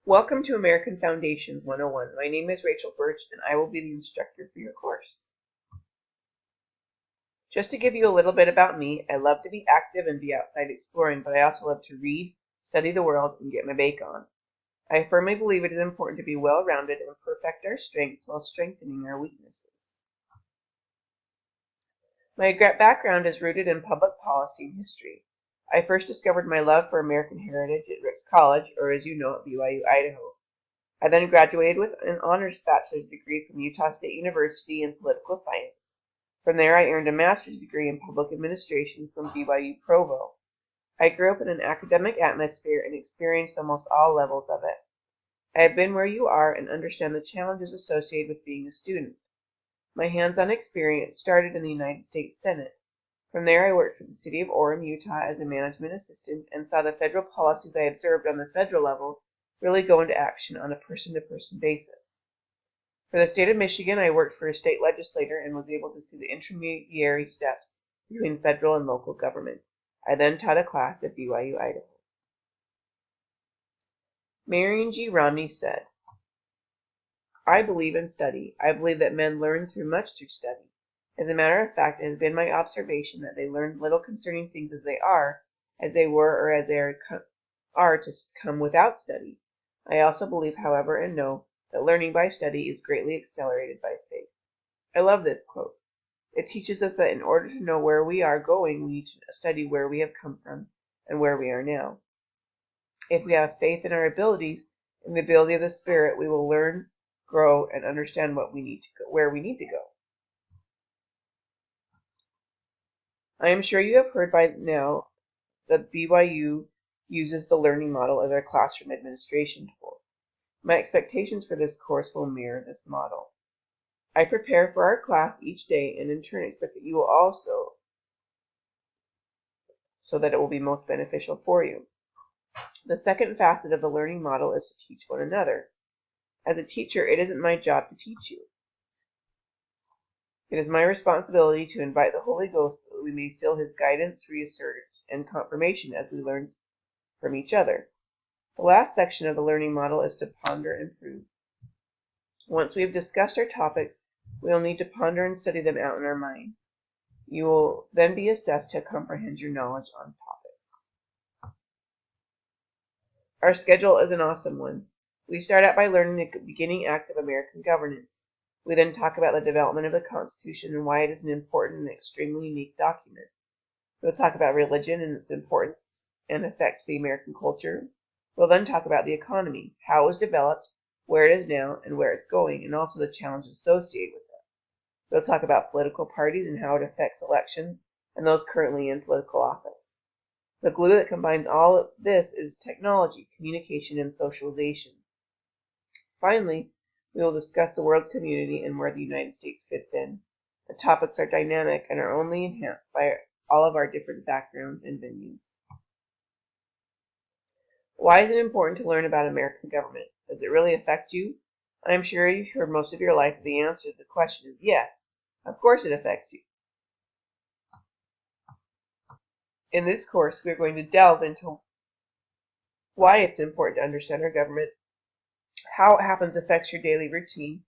Welcome to American Foundations 101. My name is Rachel Birch, and I will be the instructor for your course. Just to give you a little bit about me, I love to be active and be outside exploring, but I also love to read, study the world, and get my bake on. I firmly believe it is important to be well-rounded and perfect our strengths while strengthening our weaknesses. My background is rooted in public policy and history. I first discovered my love for American heritage at Ricks College, or as you know, at BYU, Idaho. I then graduated with an honors bachelor's degree from Utah State University in political science. From there, I earned a master's degree in public administration from BYU Provo. I grew up in an academic atmosphere and experienced almost all levels of it. I have been where you are and understand the challenges associated with being a student. My hands-on experience started in the United States Senate. From there, I worked for the city of Orem, Utah as a management assistant and saw the federal policies I observed on the federal level really go into action on a person-to-person basis. For the state of Michigan, I worked for a state legislator and was able to see the intermediary steps between federal and local government. I then taught a class at BYU, Idaho. Marion G. Romney said, "I believe in study. I believe that men learn much through study. As a matter of fact, it has been my observation that they learn little concerning things as they were, or as they are to come without study. I also believe, however, and know that learning by study is greatly accelerated by faith." I love this quote. It teaches us that in order to know where we are going, we need to study where we have come from and where we are now. If we have faith in our abilities and the ability of the Spirit, we will learn, grow, and understand where we need to go. I am sure you have heard by now that BYU uses the learning model as our classroom administration tool. My expectations for this course will mirror this model. I prepare for our class each day and in turn expect that you will also, so that it will be most beneficial for you. The second facet of the learning model is to teach one another. As a teacher, it isn't my job to teach you. It is my responsibility to invite the Holy Ghost so that we may feel His guidance, reassurance, and confirmation as we learn from each other. The last section of the learning model is to ponder and prove. Once we have discussed our topics, we will need to ponder and study them out in our mind. You will then be assessed to comprehend your knowledge on topics. Our schedule is an awesome one. We start out by learning the beginning act of American governance. We then talk about the development of the Constitution and why it is an important and extremely unique document. We'll talk about religion and its importance and effect to the American culture. We'll then talk about the economy, how it was developed, where it is now, and where it's going, and also the challenges associated with it. We'll talk about political parties and how it affects elections and those currently in political office. The glue that combines all of this is technology, communication, and socialization. Finally, we will discuss the world's community and where the United States fits in. The topics are dynamic and are only enhanced by all of our different backgrounds and venues. Why is it important to learn about American government? Does it really affect you? I am sure you've heard most of your life that the answer to the question is yes. Of course it affects you. In this course, we are going to delve into why it's important to understand our government, how it happens affects your daily routine,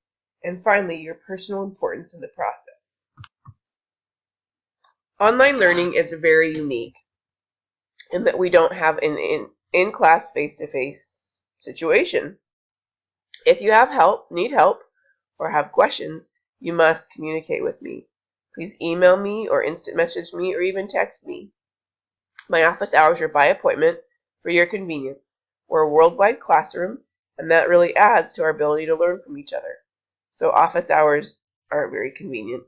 and finally, your personal importance in the process. Online learning is very unique in that we don't have an in-class face-to-face situation. If you have help, need help, or have questions, you must communicate with me. Please email me or instant message me or even text me. My office hours are by appointment for your convenience. We're a worldwide classroom, and that really adds to our ability to learn from each other. So office hours are very convenient.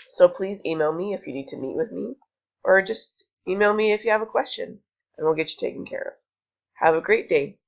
So please email me if you need to meet with me, or just email me if you have a question, and we'll get you taken care of. Have a great day.